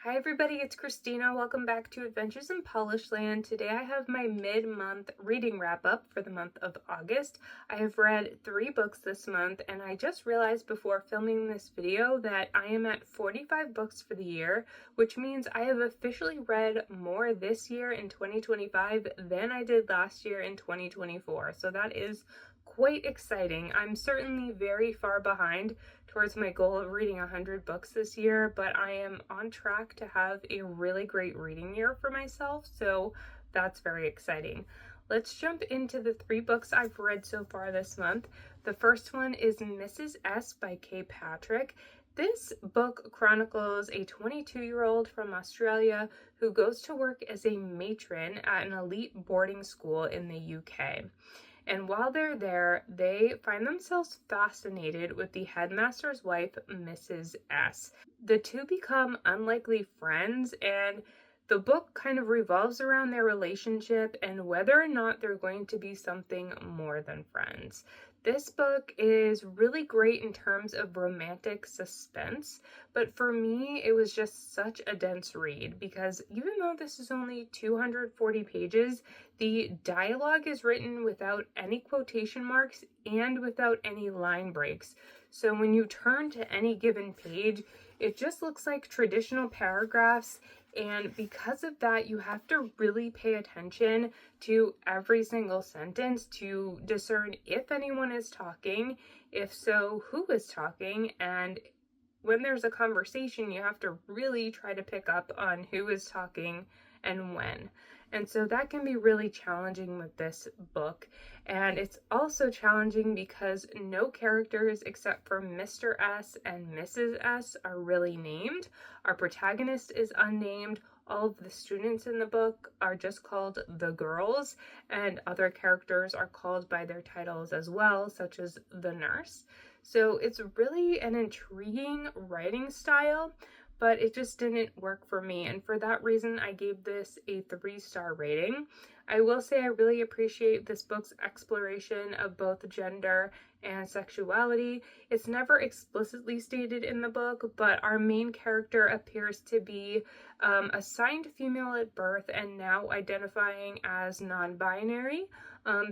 Hi everybody, it's Christina. Welcome back to Adventures in Polish Land. Today I have my mid-month reading wrap-up for the month of August. I have read 3 books this month, and I just realized before filming this video that I am at 45 books for the year, which means I have officially read more this year in 2025 than I did last year in 2024. So that is quite exciting. I'm certainly very far behind towards my goal of reading 100 books this year, but I am on track to have a really great reading year for myself, so that's very exciting. Let's jump into the 3 books I've read so far this month. The first one is Mrs. S by Kay Patrick. This book chronicles a 22-year-old from Australia who goes to work as a matron at an elite boarding school in the UK. And while they're there, they find themselves fascinated with the headmaster's wife, Mrs. S. The two become unlikely friends, and the book kind of revolves around their relationship and whether or not they're going to be something more than friends. This book is really great in terms of romantic suspense, but for me, it was just such a dense read because even though this is only 240 pages, the dialogue is written without any quotation marks and without any line breaks. So when you turn to any given page, it just looks like traditional paragraphs, and because of that, you have to really pay attention to every single sentence to discern if anyone is talking, if so, who is talking, and when there's a conversation, you have to really try to pick up on who is talking and when. And so that can be really challenging with this book. And it's also challenging because no characters except for Mr. S and Mrs. S are really named. Our protagonist is unnamed. All of the students in the book are just called the girls, and other characters are called by their titles as well, such as the nurse. So it's really an intriguing writing style, but it just didn't work for me. And for that reason, I gave this a 3-star rating. I will say I really appreciate this book's exploration of both gender and sexuality. It's never explicitly stated in the book, but our main character appears to be assigned female at birth and now identifying as non-binary.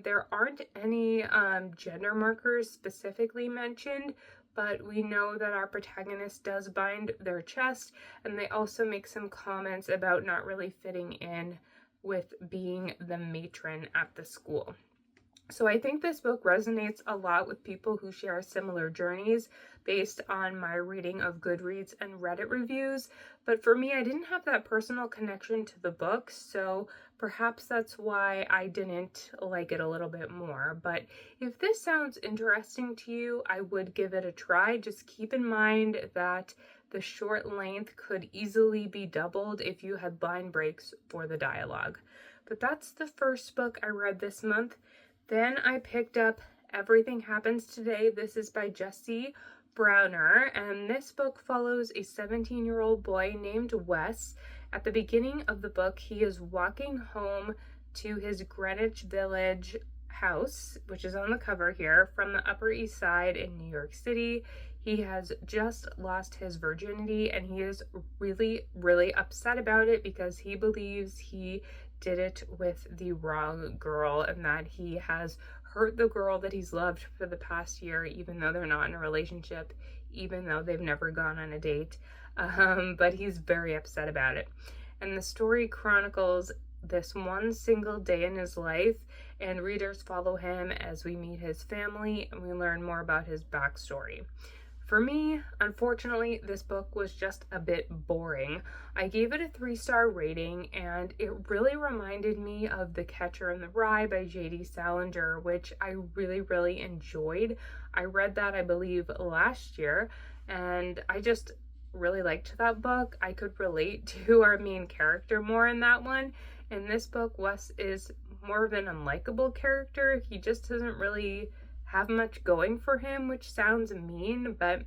There aren't any gender markers specifically mentioned, but we know that our protagonist does bind their chest, and they also make some comments about not really fitting in with being the matron at the school. So I think this book resonates a lot with people who share similar journeys based on my reading of Goodreads and Reddit reviews. But for me, I didn't have that personal connection to the book, so perhaps that's why I didn't like it a little bit more. But if this sounds interesting to you, I would give it a try. Just keep in mind that the short length could easily be doubled if you had line breaks for the dialogue. But that's the first book I read this month. Then I picked up Everything Happens Today. This is by Jesse Browner, and this book follows a 17-year-old boy named Wes. At the beginning of the book, he is walking home to his Greenwich Village house, which is on the cover here, from the Upper East Side in New York City. He has just lost his virginity, and he is really, really upset about it because he believes he did it with the wrong girl and that he has hurt the girl that he's loved for the past year, even though they're not in a relationship, even though they've never gone on a date. But he's very upset about it. And the story chronicles this one single day in his life, and readers follow him as we meet his family and we learn more about his backstory. For me, unfortunately, this book was just a bit boring. I gave it a 3-star rating, and it really reminded me of The Catcher in the Rye by J.D. Salinger, which I really, really enjoyed. I read that, I believe, last year, and I just really liked that book. I could relate to our main character more in that one. In this book, Wes is more of an unlikable character. He just doesn't really have much going for him, which sounds mean, but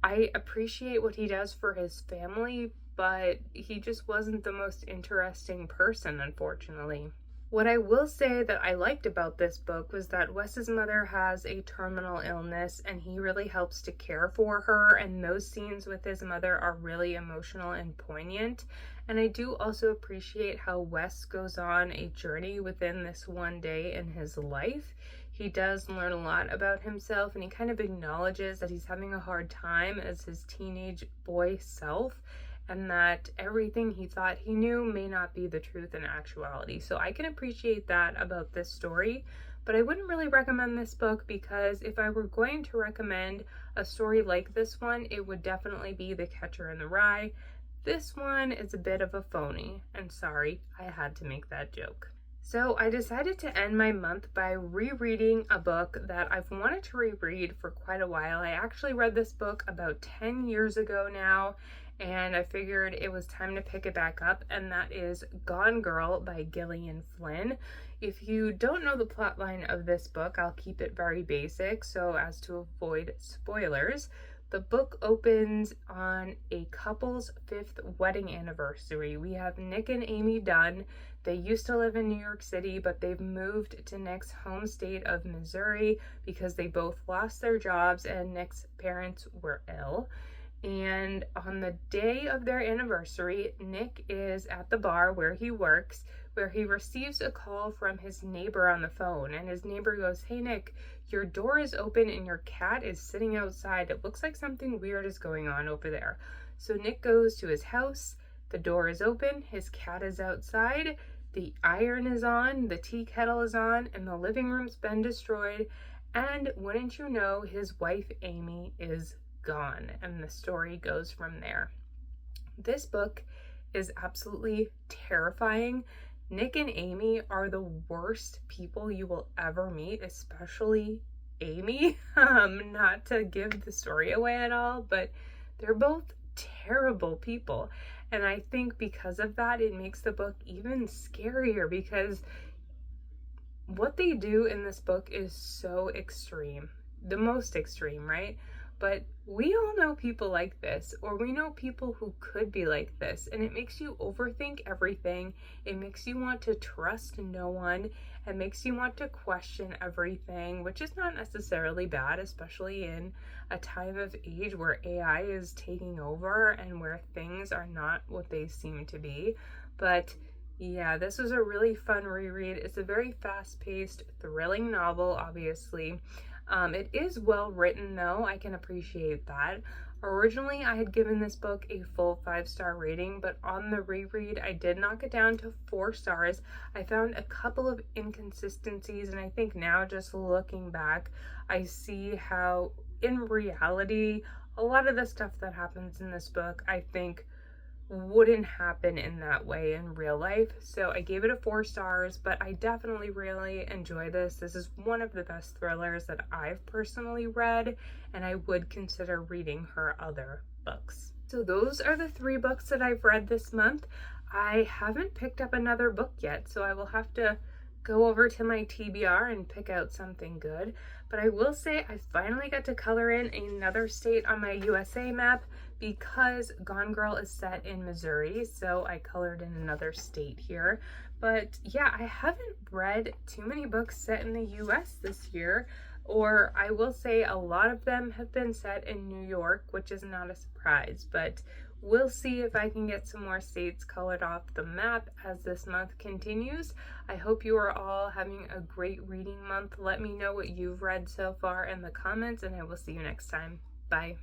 I appreciate what he does for his family, but he just wasn't the most interesting person, unfortunately. What I will say that I liked about this book was that Wes's mother has a terminal illness and he really helps to care for her, and those scenes with his mother are really emotional and poignant. And I do also appreciate how Wes goes on a journey within this one day in his life. He does learn a lot about himself, and he kind of acknowledges that he's having a hard time as his teenage boy self, and that everything he thought he knew may not be the truth in actuality. So I can appreciate that about this story, but I wouldn't really recommend this book, because if I were going to recommend a story like this one, it would definitely be The Catcher in the Rye. This one is a bit of a phony, and sorry, I had to make that joke. So I decided to end my month by rereading a book that I've wanted to reread for quite a while. I actually read this book about 10 years ago now, and I figured it was time to pick it back up, and that is Gone Girl by Gillian Flynn. If you don't know the plotline of this book, I'll keep it very basic so as to avoid spoilers. The book opens on a couple's 5th wedding anniversary. We have Nick and Amy Dunn. They used to live in New York City, but they've moved to Nick's home state of Missouri because they both lost their jobs and Nick's parents were ill. And on the day of their anniversary, Nick is at the bar where he works, where he receives a call from his neighbor on the phone. And his neighbor goes, "Hey Nick, your door is open and your cat is sitting outside. It looks like something weird is going on over there." So Nick goes to his house. The door is open, his cat is outside, the iron is on, the tea kettle is on, and the living room's been destroyed. And wouldn't you know, his wife Amy is gone, and the story goes from there. This book is absolutely terrifying. Nick and Amy are the worst people you will ever meet, especially Amy. Not to give the story away at all, but they're both terrible people. And I think because of that, it makes the book even scarier, because what they do in this book is so extreme. The most extreme, right? But we all know people like this, or we know people who could be like this, and it makes you overthink everything. It makes you want to trust no one. It makes you want to question everything, which is not necessarily bad, especially in a time of age where AI is taking over and where things are not what they seem to be. But yeah, this was a really fun reread. It's a very fast-paced, thrilling novel, obviously. It is well written though, I can appreciate that. Originally, I had given this book a full 5-star rating, but on the reread, I did knock it down to 4 stars. I found a couple of inconsistencies, and I think now, just looking back, I see how, in reality, a lot of the stuff that happens in this book, I think, wouldn't happen in that way in real life. So I gave it a 4 stars, but I definitely really enjoy this. This is one of the best thrillers that I've personally read, and I would consider reading her other books. So those are the 3 books that I've read this month. I haven't picked up another book yet, so I will have to go over to my TBR and pick out something good. But I will say I finally got to color in another state on my USA map, because Gone Girl is set in Missouri, so I colored in another state here. But yeah, I haven't read too many books set in the US this year, or I will say a lot of them have been set in New York, which is not a surprise, but we'll see if I can get some more states colored off the map as this month continues. I hope you are all having a great reading month. Let me know what you've read so far in the comments, and I will see you next time. Bye.